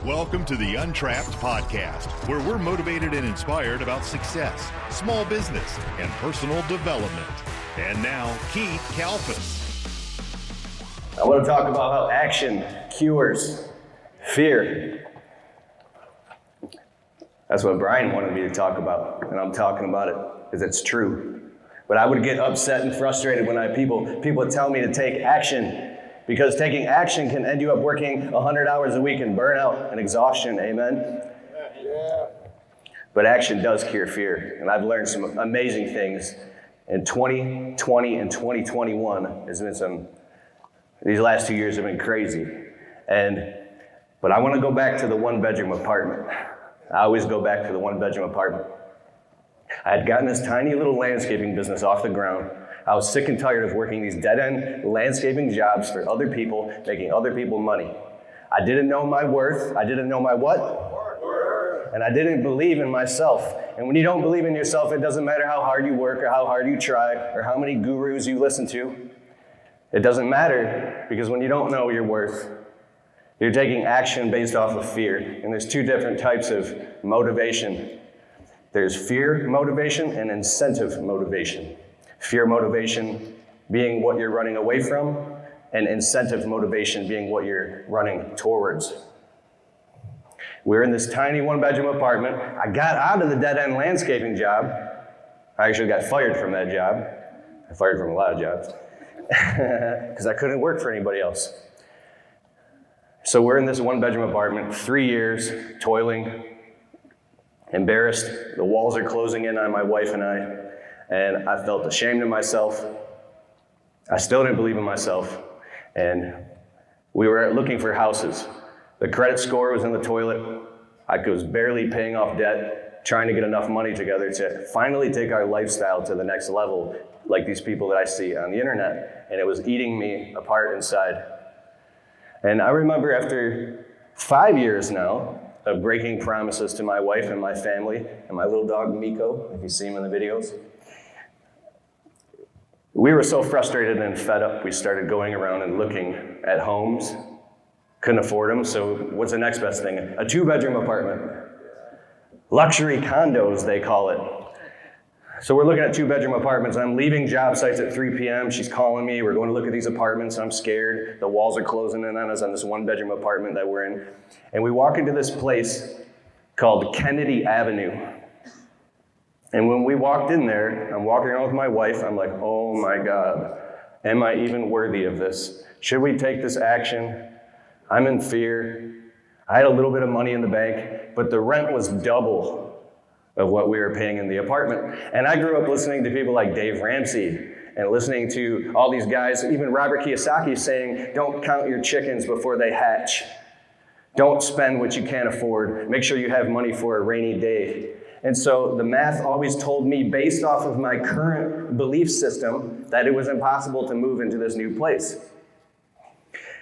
Welcome to the Untrapped podcast, where we're motivated and inspired about success, small business, and personal development. And now, Keith Kalfas. I want to talk about how action cures fear. That's what Brian wanted me to talk about, and I'm talking about it because it's true. But I would get upset and frustrated when people tell me to take action, because taking action can end you up working 100 hours a week in burnout and exhaustion, amen? Yeah. But action does cure fear, and I've learned some amazing things in 2020 and 2021. These last 2 years have been crazy. But I want to go back to the one-bedroom apartment. I always go back to the one-bedroom apartment. I had gotten this tiny little landscaping business off the ground. I was sick and tired of working these dead-end landscaping jobs for other people, making other people money. I didn't know my worth. I didn't know my what? Worth. And I didn't believe in myself. And when you don't believe in yourself, it doesn't matter how hard you work or how hard you try or how many gurus you listen to. It doesn't matter, because when you don't know your worth, you're taking action based off of fear. And there's two different types of motivation. There's fear motivation and incentive motivation. Fear motivation being what you're running away from, and incentive motivation being what you're running towards. We're in this tiny one-bedroom apartment. I got out of the dead-end landscaping job. I actually got fired from that job. I fired from a lot of jobs because I couldn't work for anybody else. So we're in this one-bedroom apartment, 3 years, toiling, embarrassed. The walls are closing in on my wife and I felt ashamed of myself. I still didn't believe in myself. And we were looking for houses. The credit score was in the toilet. I was barely paying off debt, trying to get enough money together to finally take our lifestyle to the next level, like these people that I see on the internet. And it was eating me apart inside. And I remember after 5 years now of breaking promises to my wife and my family and my little dog Miko, if you see him in the videos, we were so frustrated and fed up, we started going around and looking at homes. Couldn't afford them, so what's the next best thing? A 2-bedroom apartment. Luxury condos, they call it. So we're looking at 2-bedroom apartments. I'm leaving job sites at 3 p.m. She's calling me. We're going to look at these apartments. I'm scared. The walls are closing in on us on this 1-bedroom apartment that we're in. And we walk into this place called Kennedy Avenue. And when we walked in there, I'm walking around with my wife. I'm like, oh my God, am I even worthy of this? Should we take this action? I'm in fear. I had a little bit of money in the bank, but the rent was double of what we were paying in the apartment. And I grew up listening to people like Dave Ramsey and listening to all these guys, even Robert Kiyosaki saying, don't count your chickens before they hatch. Don't spend what you can't afford. Make sure you have money for a rainy day. And so the math always told me, based off of my current belief system, that it was impossible to move into this new place.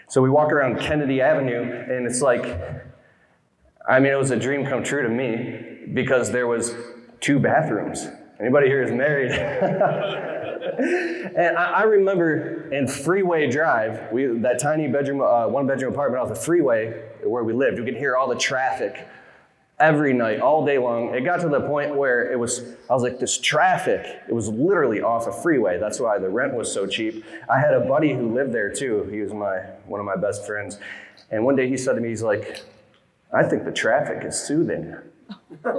So we walk around Kennedy Avenue, and it's like, it was a dream come true to me, because there was 2 bathrooms. Anybody here is married? And I remember in Freeway Drive, that tiny one-bedroom apartment off the freeway where we lived, you could hear all the traffic every night, all day long. It got to the point where I was like, this traffic, it was literally off a freeway. That's why the rent was so cheap. I had a buddy who lived there too. He was one of my best friends. And one day he said to me, he's like, I think the traffic is soothing. I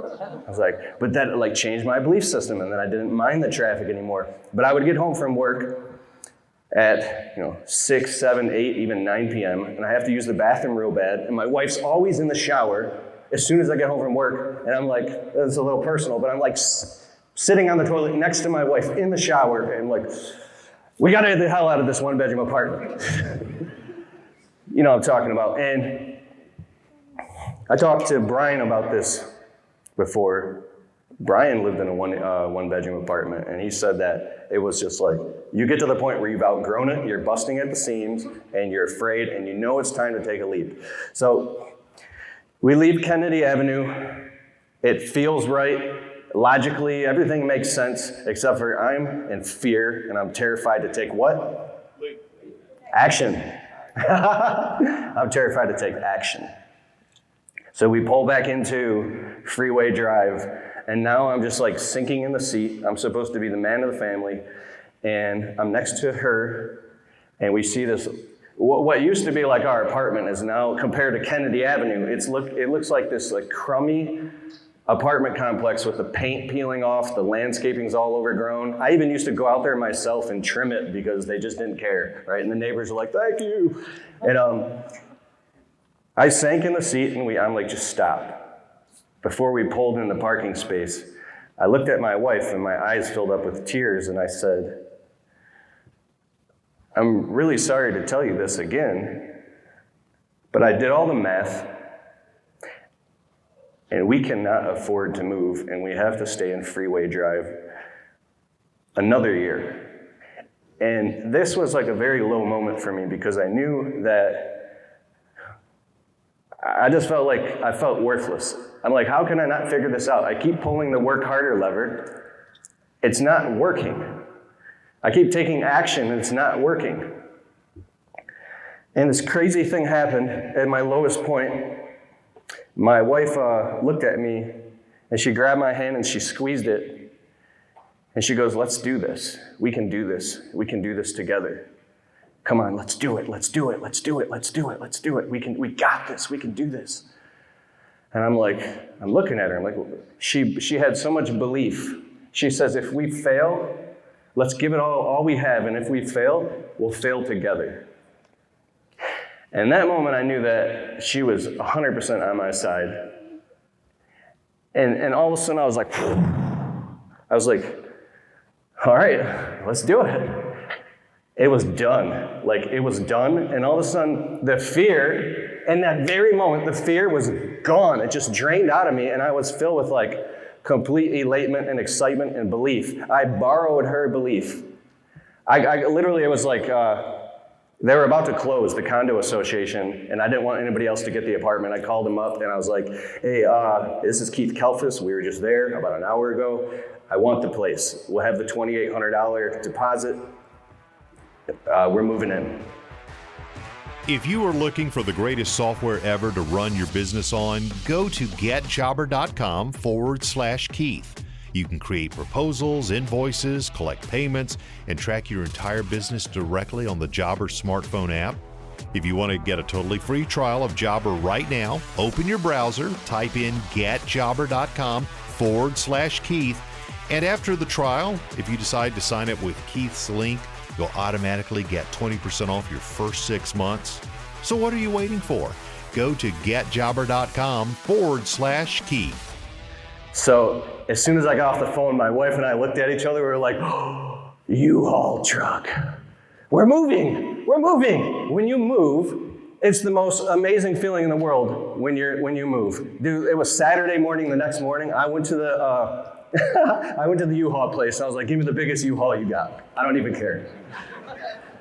was like, but that changed my belief system, and then I didn't mind the traffic anymore. But I would get home from work at 6, 7, 8, even 9 p.m., and I have to use the bathroom real bad, and my wife's always in the shower as soon as I get home from work, and I'm like, it's a little personal, but I'm like sitting on the toilet next to my wife in the shower, and like, we gotta get the hell out of this 1-bedroom apartment. You know what I'm talking about. And I talked to Brian about this before. Brian lived in a one-bedroom apartment, and he said that it was just like, you get to the point where you've outgrown it, you're busting at the seams, and you're afraid, and you know it's time to take a leap. So we leave Kennedy Avenue. It feels right. Logically, everything makes sense, except for I'm in fear, and I'm terrified to take what? Action. I'm terrified to take action. So we pull back into Freeway Drive, and now I'm just like sinking in the seat. I'm supposed to be the man of the family, and I'm next to her, and we see this, what used to be like our apartment is now, compared to Kennedy Avenue, it looks like this like crummy apartment complex with the paint peeling off, the landscaping's all overgrown. I even used to go out there myself and trim it because they just didn't care, right? And the neighbors were like, thank you. And I sank in the seat, and I'm like, just stop. Before we pulled in the parking space, I looked at my wife, and my eyes filled up with tears, and I said, I'm really sorry to tell you this again, but I did all the math, and we cannot afford to move, and we have to stay in Freeway Drive another year. And this was like a very low moment for me because I knew that I just felt like I felt worthless. I'm like, how can I not figure this out? I keep pulling the work harder lever. It's not working. I keep taking action and it's not working. And this crazy thing happened at my lowest point. My wife looked at me and she grabbed my hand and she squeezed it. And she goes, let's do this. We can do this. We can do this together. Come on, let's do it. Let's do it. Let's do it. Let's do it. Let's do it. We got this. We can do this. And I'm looking at her. I'm like, she had so much belief. She says, if we fail, let's give it all we have. And if we fail, we'll fail together. And that moment, I knew that she was 100% on my side. And all of a sudden, I was like, all right, let's do it. It was done. Like, it was done. And all of a sudden, the fear, in that very moment, the fear was gone. It just drained out of me. And I was filled with like complete elatement and excitement and belief. I borrowed her belief. I literally, it was like, they were about to close, the condo association, and I didn't want anybody else to get the apartment. I called them up and I was like, hey, this is Keith Kalfas. We were just there about an hour ago. I want the place. We'll have the $2,800 deposit. We're moving in. If you are looking for the greatest software ever to run your business on, go to getjobber.com/Keith. You can create proposals, invoices, collect payments, and track your entire business directly on the Jobber smartphone app. If you want to get a totally free trial of Jobber right now, open your browser, type in getjobber.com/Keith, and after the trial, if you decide to sign up with Keith's link, you'll automatically get 20% off your first 6 months. So what are you waiting for? Go to getjobber.com/Keith. So as soon as I got off the phone, my wife and I looked at each other. We were like, oh, U-Haul truck. We're moving. We're moving. When you move, it's the most amazing feeling in the world when you move. Dude, it was Saturday morning. The next morning, I went to the U-Haul place. I was like, give me the biggest U-Haul you got. I don't even care.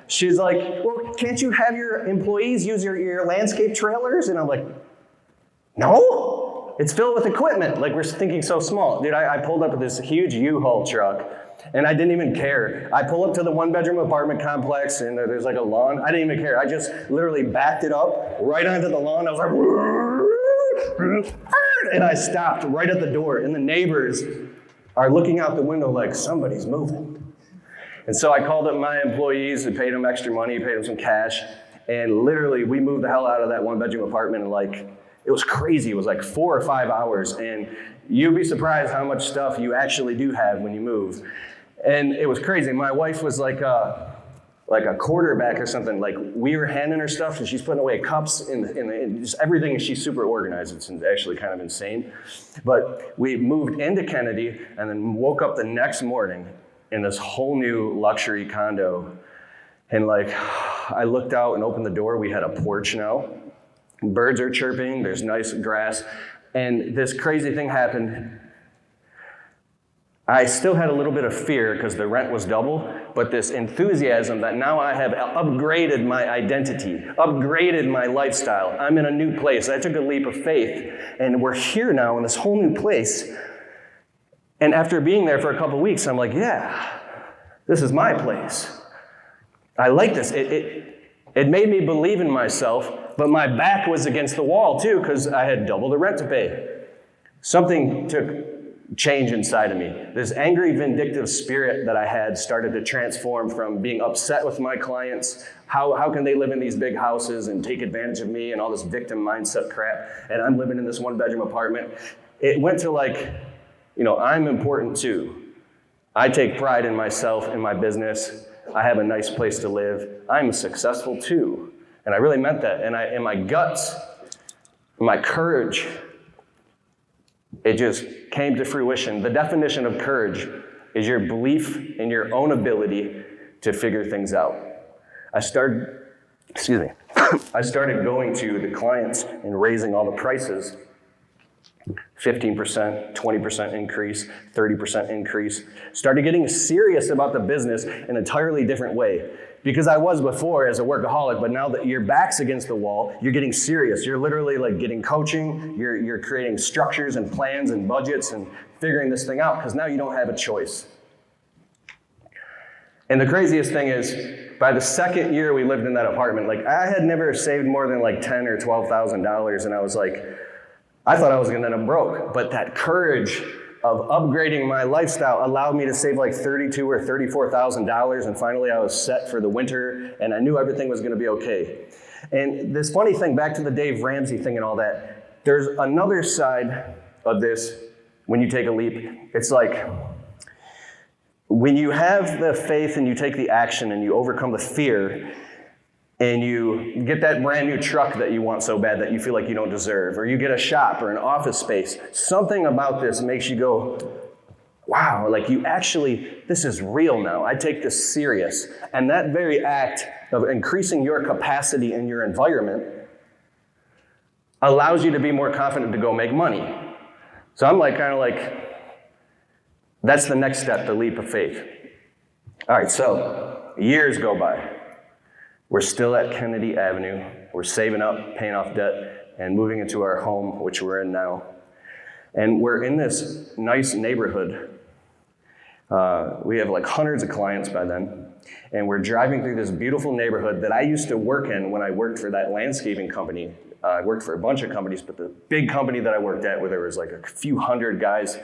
She's like, well, can't you have your employees use your landscape trailers? And I'm like, no. It's filled with equipment. Like, we're thinking so small. Dude, I pulled up with this huge U-Haul truck, and I didn't even care. I pull up to the one-bedroom apartment complex, and there's like a lawn. I didn't even care. I just literally backed it up right onto the lawn. I was like, and I stopped right at the door, and the neighbors are looking out the window like, somebody's moving. And so I called up my employees and paid them extra money, paid them some cash, and literally we moved the hell out of that one-bedroom apartment in like, it was crazy. It was like 4 or 5 hours, and you'd be surprised how much stuff you actually do have when you move. And it was crazy. My wife was like a quarterback or something. Like, we were handing her stuff, and she's putting away cups and just everything. She's super organized. It's actually kind of insane. But we moved into Kennedy, and then woke up the next morning in this whole new luxury condo. And like, I looked out and opened the door. We had a porch now. Birds are chirping, there's nice grass, and this crazy thing happened. I still had a little bit of fear because the rent was double, but this enthusiasm that now I have upgraded my identity, upgraded my lifestyle. I'm in a new place. I took a leap of faith, and we're here now in this whole new place. And after being there for a couple weeks, I'm like, yeah, this is my place. I like this. It made me believe in myself, but my back was against the wall too, because I had double the rent to pay. Something took change inside of me. This angry, vindictive spirit that I had started to transform from being upset with my clients. How can they live in these big houses and take advantage of me and all this victim mindset crap, and I'm living in this one-bedroom apartment. It went to like, I'm important too. I take pride in myself, in my business. I have a nice place to live. I'm successful too. And I really meant that. And in my guts, my courage, it just came to fruition. The definition of courage is your belief in your own ability to figure things out. I started going to the clients and raising all the prices. 15%, 20% increase, 30% increase. Started getting serious about the business in an entirely different way. Because I was before as a workaholic, but now that your back's against the wall, you're getting serious. You're literally like getting coaching, you're creating structures and plans and budgets and figuring this thing out, because now you don't have a choice. And the craziest thing is, by the second year we lived in that apartment, like I had never saved more than like $10,000 or $12,000, and I was like, I thought I was gonna end up broke, but that courage of upgrading my lifestyle allowed me to save like $32,000 or $34,000, and finally I was set for the winter, and I knew everything was gonna be okay. And this funny thing, back to the Dave Ramsey thing and all that, there's another side of this when you take a leap. It's like, when you have the faith and you take the action and you overcome the fear, and you get that brand new truck that you want so bad that you feel like you don't deserve, or you get a shop or an office space, something about this makes you go, wow, like this is real now. I take this serious. And that very act of increasing your capacity in your environment allows you to be more confident to go make money. So I'm that's the next step, the leap of faith. All right, so years go by. We're still at Kennedy Avenue. We're saving up, paying off debt, and moving into our home, which we're in now. And we're in this nice neighborhood. We have like hundreds of clients by then. And we're driving through this beautiful neighborhood that I used to work in when I worked for that landscaping company. I worked for a bunch of companies, but the big company that I worked at, where there was like a few hundred guys,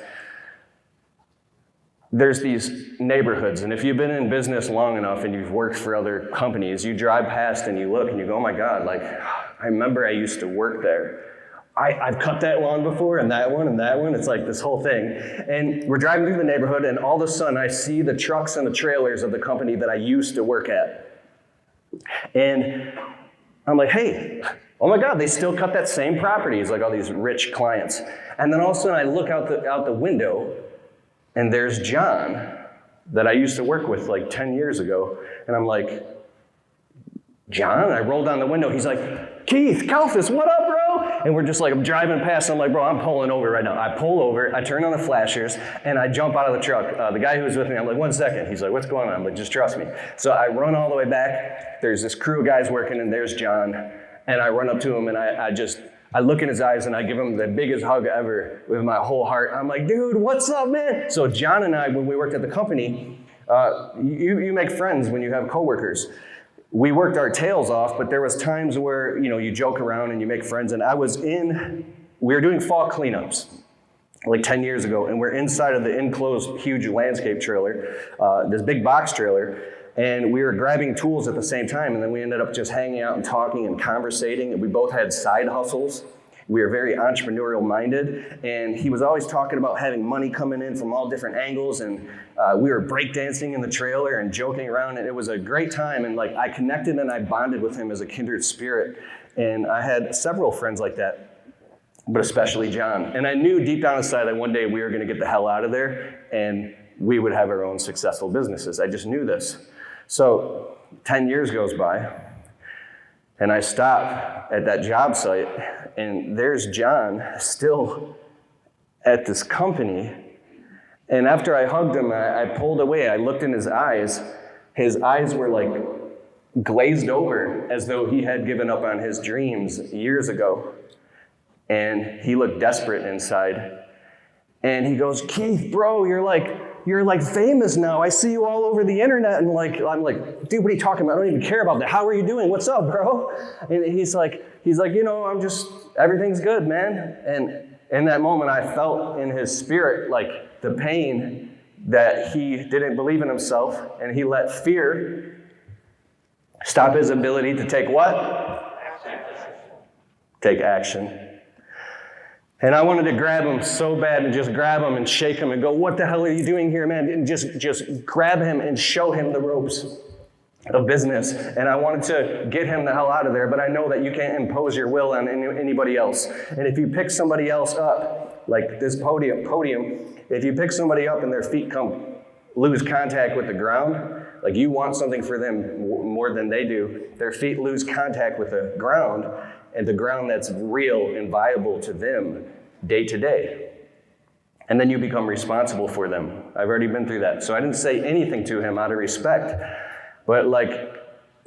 there's these neighborhoods, and if you've been in business long enough and you've worked for other companies, you drive past and you look and you go, oh my God, like, I remember I used to work there. I've cut that lawn before, and that one, and that one. It's like this whole thing. And we're driving through the neighborhood, and all of a sudden I see the trucks and the trailers of the company that I used to work at. And I'm like, hey, oh my God, they still cut that same property. It's like all these rich clients. And then all of a sudden I look out the window, and there's John that I used to work with like 10 years ago. And I'm like, John? I roll down the window. He's like, Keith, Kalfas, what up, bro? And we're just like, I'm driving past. I'm like, bro, I'm pulling over right now. I pull over, I turn on the flashers, and I jump out of the truck. The guy who was with me, I'm like, 1 second. He's like, what's going on? I'm like, just trust me. So I run all the way back. There's this crew of guys working, and there's John. And I run up to him, and I look in his eyes, and I give him the biggest hug ever with my whole heart. I'm like, dude, what's up, man? So John and I, when we worked at the company, you make friends when you have coworkers. We worked our tails off, but there was times where, you joke around and you make friends. And we were doing fall cleanups like 10 years ago, and we're inside of the enclosed huge landscape trailer, this big box trailer. And we were grabbing tools at the same time, and then we ended up just hanging out and talking and conversating, and we both had side hustles. We were very entrepreneurial minded, and he was always talking about having money coming in from all different angles, and we were breakdancing in the trailer and joking around, and it was a great time, and I connected and I bonded with him as a kindred spirit, and I had several friends like that, but especially John. And I knew deep down inside that one day we were gonna get the hell out of there, and we would have our own successful businesses. I just knew this. So 10 years goes by, and I stop at that job site, and there's John still at this company. And after I hugged him, I pulled away. I looked in his eyes. His eyes were like glazed over, as though he had given up on his dreams years ago. And he looked desperate inside. And he goes, Keith, bro, you're like you're like famous now. I see you all over the internet. And I'm like, dude, what are you talking about? I don't even care about that. How are you doing? What's up, bro? And he's like, everything's good, man. And in that moment, I felt in his spirit, like the pain that he didn't believe in himself, and he let fear stop his ability to take what? Take action. And I wanted to grab him so bad and just grab him and shake him and go, what the hell are you doing here, man? And just grab him and show him the ropes of business. And I wanted to get him the hell out of there, but I know that you can't impose your will on anybody else. And if you pick somebody else up, like this podium, if you pick somebody up and their feet lose contact with the ground, like you want something for them more than they do, their feet lose contact with the ground, and the ground that's real and viable to them day to day. And then you become responsible for them. I've already been through that. So I didn't say anything to him out of respect. But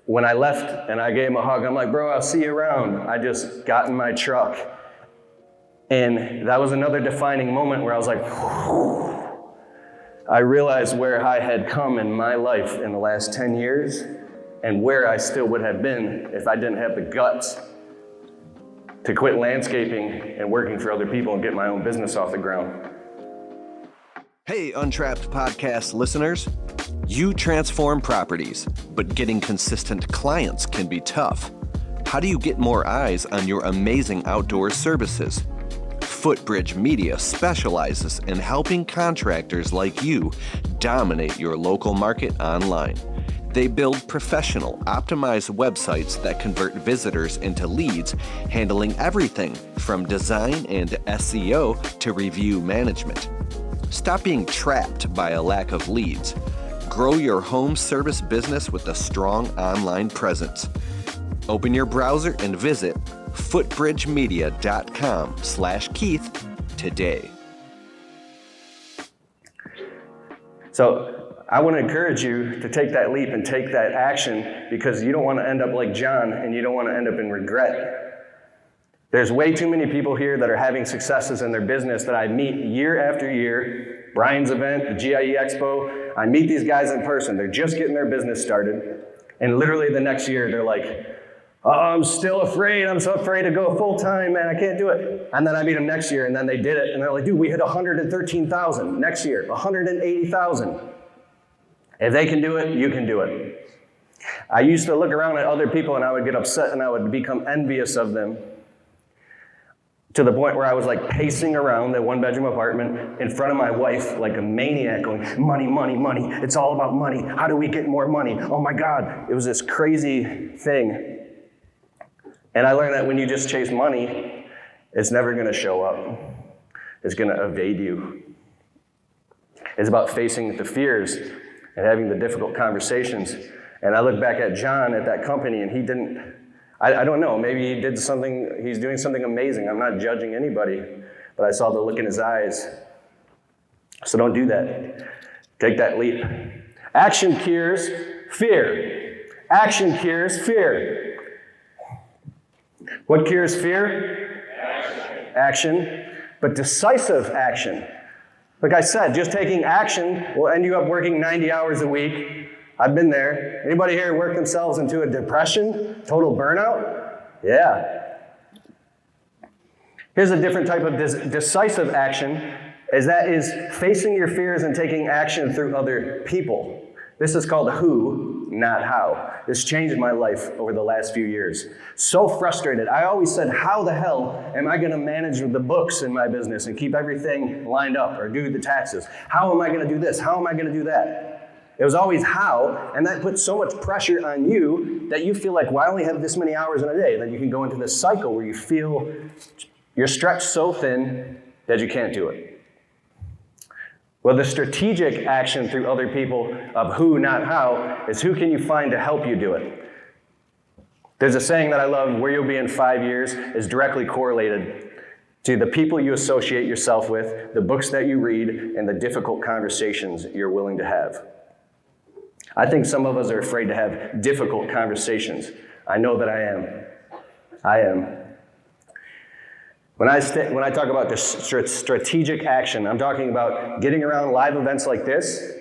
when I left and I gave him a hug, I'm like, bro, I'll see you around. I just got in my truck. And that was another defining moment where I was like, whew. I realized where I had come in my life in the last 10 years and where I still would have been if I didn't have the guts to quit landscaping and working for other people and get my own business off the ground. Hey, Untrapped podcast listeners. You transform properties, but getting consistent clients can be tough. How do you get more eyes on your amazing outdoor services? Footbridge Media specializes in helping contractors like you dominate your local market online. They build professional, optimized websites that convert visitors into leads, handling everything from design and SEO to review management. Stop being trapped by a lack of leads. Grow your home service business with a strong online presence. Open your browser and visit footbridgemedia.com/Keith today. So I want to encourage you to take that leap and take that action, because you don't want to end up like John and you don't want to end up in regret. There's way too many people here that are having successes in their business that I meet year after year. Brian's event, the GIE Expo, I meet these guys in person. They're just getting their business started. And literally the next year, they're like, oh, I'm still afraid. I'm so afraid to go full time, man. I can't do it. And then I meet them next year, and then they did it. And they're like, dude, we hit 113,000. Next year, 180,000. If they can do it, you can do it. I used to look around at other people and I would get upset and I would become envious of them, to the point where I was like pacing around that one-bedroom apartment in front of my wife like a maniac going, money, money, money. It's all about money. How do we get more money? Oh my God. It was this crazy thing. And I learned that when you just chase money, it's never going to show up. It's going to evade you. It's about facing the fears and having the difficult conversations. And I look back at John at that company, and he didn't, I don't know, maybe he's doing something amazing. I'm not judging anybody, but I saw the look in his eyes. So don't do that. Take that leap. Action cures fear. Action cures fear. What cures fear? Action. But decisive action. Like I said, just taking action will end you up working 90 hours a week. I've been there. Anybody here work themselves into a depression, total burnout? Yeah. Here's a different type of decisive action, that is facing your fears and taking action through other people. This is called who, not how. This changed my life over the last few years. So frustrated. I always said, how the hell am I going to manage the books in my business and keep everything lined up or do the taxes? How am I going to do this? How am I going to do that? It was always how, and that puts so much pressure on you that you feel like, well, I only have this many hours in a day. Then you can go into this cycle where you feel you're stretched so thin that you can't do it. Well, the strategic action through other people of who, not how, is who can you find to help you do it? There's a saying that I love, where you'll be in 5 years is directly correlated to the people you associate yourself with, the books that you read, and the difficult conversations you're willing to have. I think some of us are afraid to have difficult conversations. I know that I am. When I talk about this strategic action, I'm talking about getting around live events like this,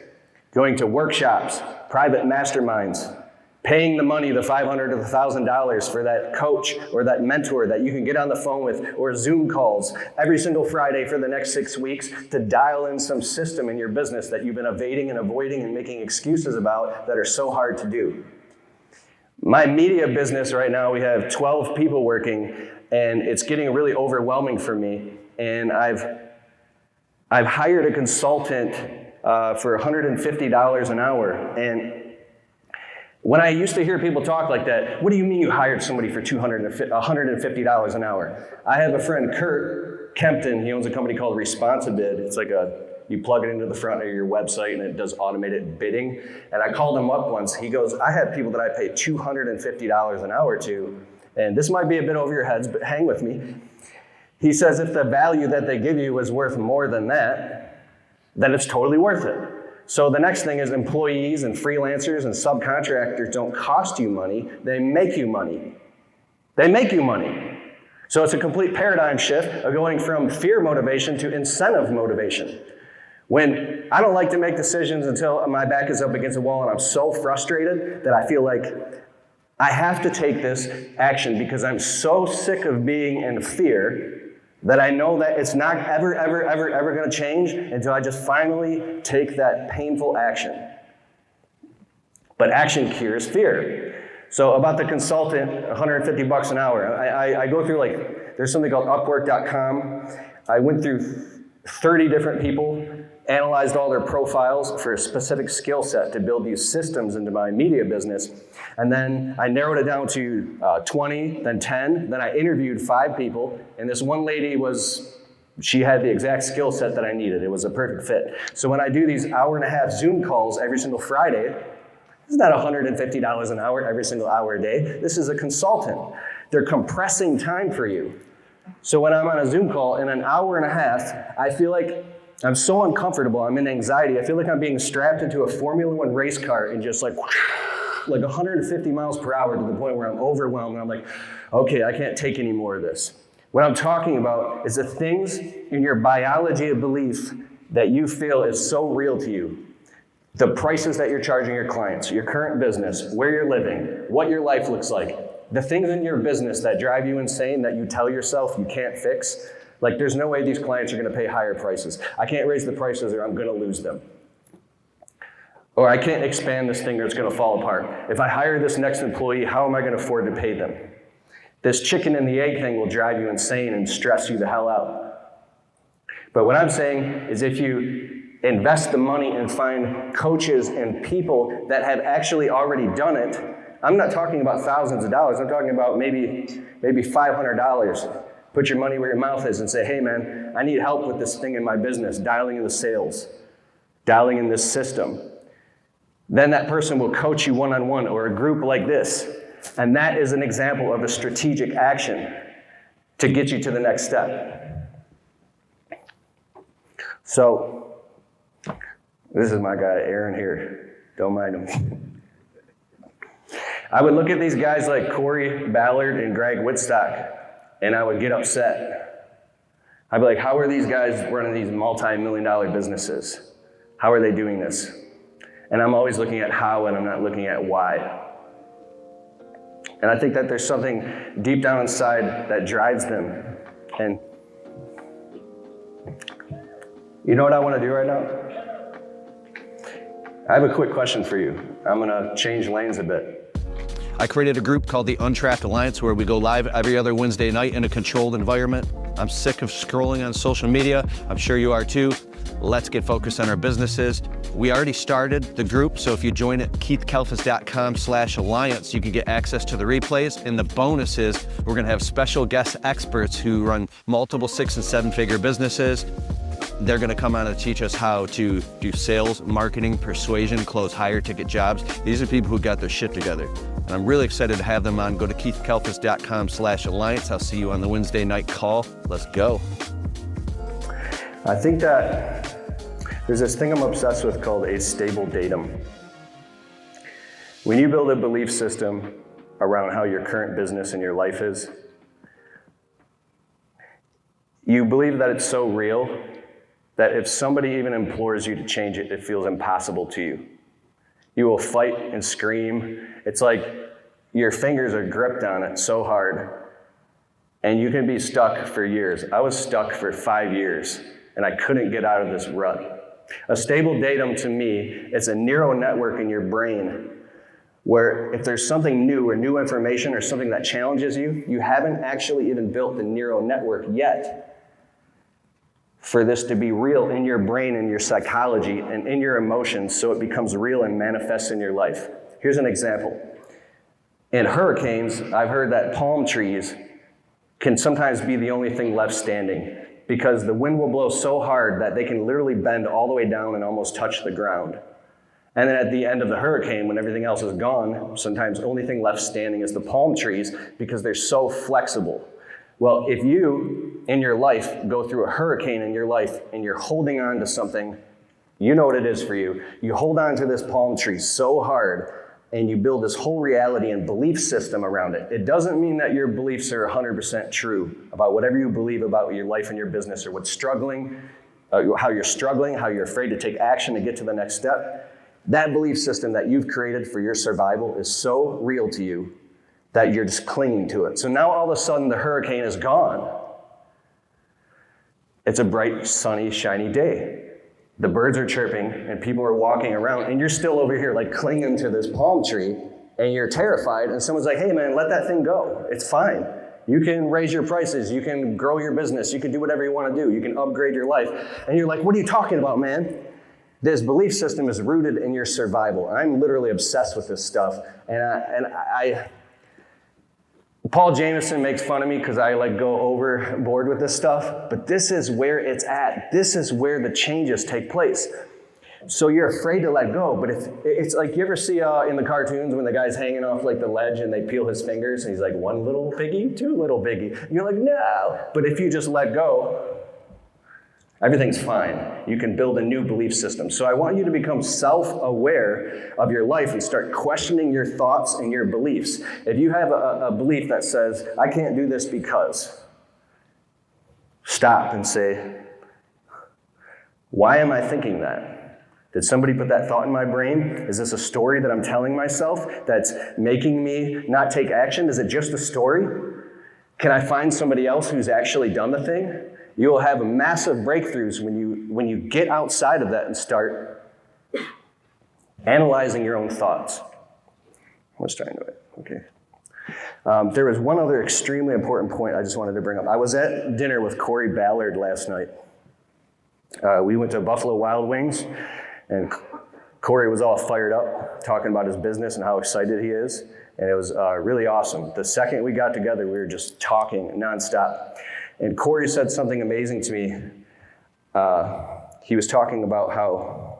going to workshops, private masterminds, paying the money, the $500 to the $1,000 for that coach or that mentor that you can get on the phone with, or Zoom calls every single Friday for the next 6 weeks to dial in some system in your business that you've been evading and avoiding and making excuses about that are so hard to do. My media business right now, we have 12 people working, and it's getting really overwhelming for me. And I've hired a consultant for $150 an hour. And when I used to hear people talk like that, what do you mean you hired somebody for $150 an hour? I have a friend, Kurt Kempton. He owns a company called Responsibid. It's like you plug it into the front of your website and it does automated bidding. And I called him up once. He goes, I have people that I pay $250 an hour to, and this might be a bit over your heads, but hang with me. He says if the value that they give you is worth more than that, then it's totally worth it. So the next thing is employees and freelancers and subcontractors don't cost you money, they make you money. They make you money. So it's a complete paradigm shift of going from fear motivation to incentive motivation. When I don't like to make decisions until my back is up against the wall and I'm so frustrated that I feel like I have to take this action because I'm so sick of being in fear that I know that it's not ever going to change until I just finally take that painful action. But action cures fear. So about the consultant, $150 an hour. I go through there's something called Upwork.com. I went through 30 different people, analyzed all their profiles for a specific skill set to build these systems into my media business. And then I narrowed it down to 20, then 10. Then I interviewed 5 people. And this one lady she had the exact skill set that I needed. It was a perfect fit. So when I do these hour-and-a-half Zoom calls every single Friday, it's not $150 an hour every single hour a day. This is a consultant. They're compressing time for you. So when I'm on a Zoom call in an hour and a half, I feel like I'm so uncomfortable, I'm in anxiety. I feel like I'm being strapped into a Formula One race car and just like 150 miles per hour to the point where I'm overwhelmed and I'm like, okay, I can't take any more of this. What I'm talking about is the things in your biology of belief that you feel is so real to you. The prices that you're charging your clients, your current business, where you're living, what your life looks like. The things in your business that drive you insane that you tell yourself you can't fix. Like there's no way these clients are gonna pay higher prices. I can't raise the prices or I'm gonna lose them. Or I can't expand this thing or it's gonna fall apart. If I hire this next employee, how am I gonna afford to pay them? This chicken and the egg thing will drive you insane and stress you the hell out. But what I'm saying is if you invest the money and find coaches and people that have actually already done it, I'm not talking about thousands of dollars, I'm talking about maybe $500. Put your money where your mouth is and say, hey man, I need help with this thing in my business, dialing in the sales, dialing in this system. Then that person will coach you one-on-one or a group like this. And that is an example of a strategic action to get you to the next step. So, this is my guy, Aaron here. Don't mind him. I would look at these guys like Corey Ballard and Greg Whitstock, and I would get upset. I'd be like, how are these guys running these multi-million-dollar businesses? How are they doing this? And I'm always looking at how, and I'm not looking at why. And I think that there's something deep down inside that drives them. And you know what I want to do right now? I have a quick question for you. I'm going to change lanes a bit. I created a group called the Untrapped Alliance where we go live every other Wednesday night in a controlled environment. I'm sick of scrolling on social media. I'm sure you are too. Let's get focused on our businesses. We already started the group, so if you join at keithkalfas.com/alliance, you can get access to the replays. And the bonus is we're gonna have special guest experts who run multiple 6- and 7-figure businesses. They're gonna come on and teach us how to do sales, marketing, persuasion, close higher ticket jobs. These are people who got their shit together. And I'm really excited to have them on. Go to keithkalfas.com/alliance. I'll see you on the Wednesday night call. Let's go. I think that there's this thing I'm obsessed with called a stable datum. When you build a belief system around how your current business and your life is, You believe that it's so real that if somebody even implores you to change it, it feels impossible to you. You will fight and scream. It's like your fingers are gripped on it so hard, and you can be stuck for years. I was stuck for 5 years, and I couldn't get out of this rut. A stable datum to me is a neural network in your brain where if there's something new or new information or something that challenges you, you haven't actually even built the neural network yet for this to be real in your brain and your psychology and in your emotions so it becomes real and manifests in your life. Here's an example. In hurricanes, I've heard that palm trees can sometimes be the only thing left standing because the wind will blow so hard that they can literally bend all the way down and almost touch the ground. And then at the end of the hurricane, when everything else is gone, sometimes the only thing left standing is the palm trees because they're so flexible. Well, if you, in your life, go through a hurricane in your life and you're holding on to something, you know what it is for you. You hold on to this palm tree so hard and you build this whole reality and belief system around it. It doesn't mean that your beliefs are 100% true about whatever you believe about your life and your business or what's struggling, how you're struggling, how you're afraid to take action to get to the next step. That belief system that you've created for your survival is so real to you that you're just clinging to it. So now all of a sudden the hurricane is gone. It's a bright, sunny, shiny day. The birds are chirping and people are walking around and you're still over here like clinging to this palm tree and you're terrified and someone's like, hey man, let that thing go. It's fine. You can raise your prices. You can grow your business. You can do whatever you want to do. You can upgrade your life. And you're like, what are you talking about, man? This belief system is rooted in your survival. I'm literally obsessed with this stuff. And Paul Jameson makes fun of me because I go overboard with this stuff, but this is where it's at. This is where the changes take place. So you're afraid to let go, but if it's like, you ever see in the cartoons when the guy's hanging off the ledge and they peel his fingers and he's like, one little piggy, two little piggy. And you're like, no. But if you just let go, everything's fine. You can build a new belief system. So I want you to become self-aware of your life and start questioning your thoughts and your beliefs. If you have a belief that says, I can't do this because, stop and say, why am I thinking that? Did somebody put that thought in my brain? Is this a story that I'm telling myself that's making me not take action? Is it just a story? Can I find somebody else who's actually done the thing? You will have massive breakthroughs when you get outside of that and start analyzing your own thoughts. Let's try and do it. Okay. There was one other extremely important point I just wanted to bring up. I was at dinner with Corey Ballard last night. We went to Buffalo Wild Wings, and Corey was all fired up, talking about his business and how excited he is, and it was really awesome. The second we got together, we were just talking nonstop. And Corey said something amazing to me. He was talking about how,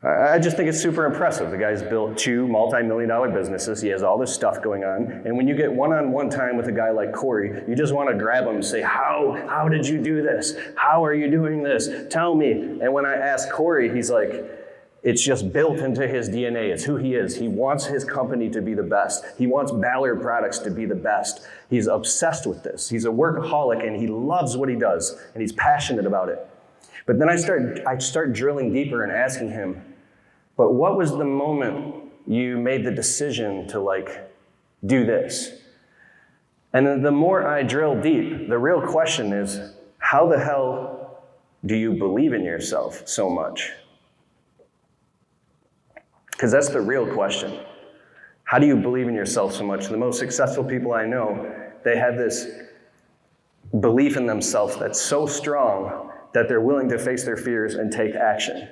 I just think it's super impressive. The guy's built 2 multi-million-dollar businesses. He has all this stuff going on. And when you get one-on-one time with a guy like Corey, you just want to grab him and say, how did you do this? How are you doing this? Tell me. And when I asked Corey, he's like, it's just built into his DNA. It's who he is. He wants his company to be the best. He wants Ballard products to be the best. He's obsessed with this. He's a workaholic and he loves what he does and he's passionate about it. But then I start drilling deeper and asking him, but what was the moment you made the decision to do this? And then the more I drill deep, the real question is, how the hell do you believe in yourself so much? Because that's the real question. How do you believe in yourself so much? The most successful people I know, they have this belief in themselves that's so strong that they're willing to face their fears and take action.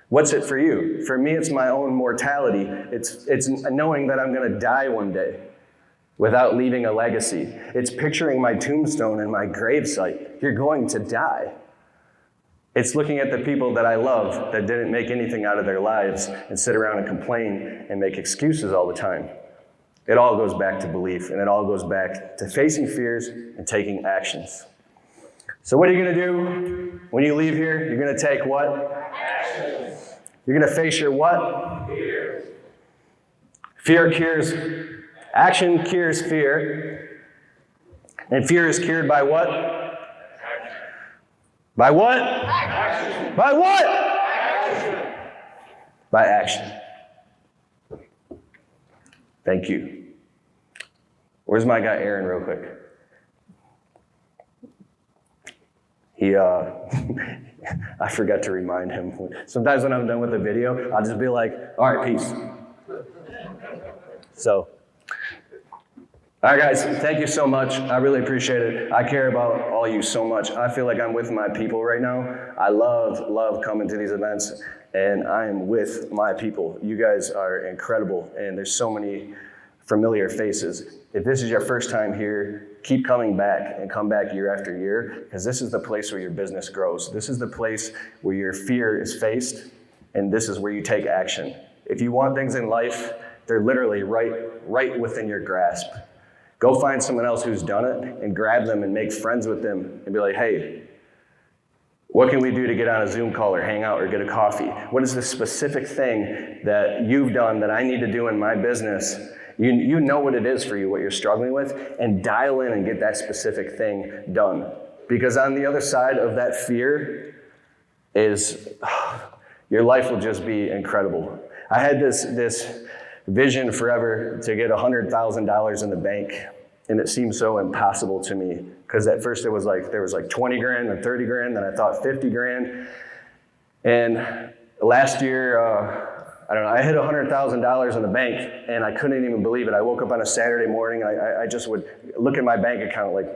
What's it for you? For me, it's my own mortality. It's knowing that I'm going to die one day without leaving a legacy. It's picturing my tombstone and my gravesite. You're going to die. It's looking at the people that I love that didn't make anything out of their lives and sit around and complain and make excuses all the time. It all goes back to belief, and it all goes back to facing fears and taking actions. So what are you going to do when you leave here? You're going to take what? Action. You're going to face your what? Fear. Fear cures. Action cures fear. And fear is cured by what? By what? Action. By what? Action. By action. Thank you. Where's my guy Aaron real quick? I forgot to remind him. Sometimes when I'm done with the video, I'll just be like, all right, peace. So, all right, guys, thank you so much. I really appreciate it. I care about all you so much. I feel like I'm with my people right now. I love coming to these events, and I am with my people. You guys are incredible, and there's so many familiar faces. If this is your first time here, keep coming back and come back year after year, because this is the place where your business grows. This is the place where your fear is faced, and this is where you take action. If you want things in life, they're literally right within your grasp. Go find someone else who's done it and grab them and make friends with them and be like, hey, what can we do to get on a Zoom call or hang out or get a coffee? What is the specific thing that you've done that I need to do in my business? You know what it is for you, what you're struggling with, and dial in and get that specific thing done. Because on the other side of that fear is, your life will just be incredible. I had this vision forever to get $100,000 in the bank, and it seemed so impossible to me. Because at first there was like 20 grand and 30 grand, then I thought 50 grand. And last year, I hit $100,000 in the bank, and I couldn't even believe it. I woke up on a Saturday morning, and I just would look at my bank account like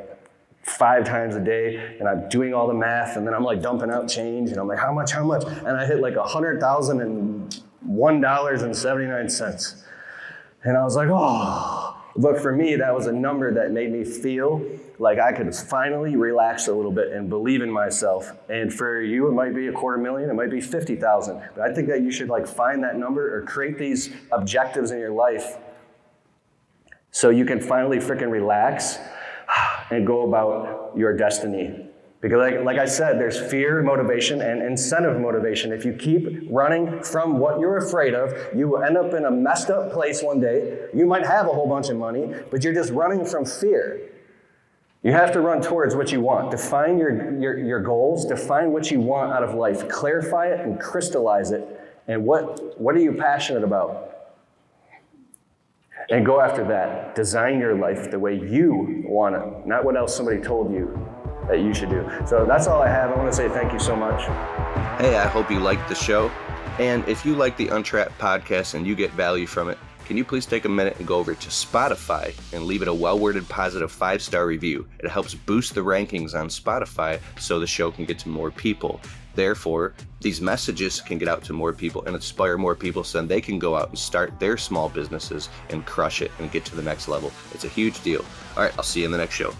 5 times a day, and I'm doing all the math, and then I'm like dumping out change, and I'm like, how much? And I hit like $100,001.79. And I was like, oh. But for me, that was a number that made me feel like I could finally relax a little bit and believe in myself. And for you, it might be $250,000, it might be $50,000. But I think that you should find that number or create these objectives in your life so you can finally freaking relax and go about your destiny. Because like I said, there's fear motivation and incentive motivation. If you keep running from what you're afraid of, you will end up in a messed up place one day. You might have a whole bunch of money, but you're just running from fear. You have to run towards what you want. Define your goals. Define what you want out of life. Clarify it and crystallize it. And what are you passionate about? And go after that. Design your life the way you want it, not what else somebody told you that you should do. So that's all I have. I want to say thank you so much. Hey, I hope you liked the show. And if you like the Untrapped podcast and you get value from it, can you please take a minute and go over to Spotify and leave it a well-worded positive 5-star review? It helps boost the rankings on Spotify so the show can get to more people. Therefore, these messages can get out to more people and inspire more people so then they can go out and start their small businesses and crush it and get to the next level. It's a huge deal. All right, I'll see you in the next show.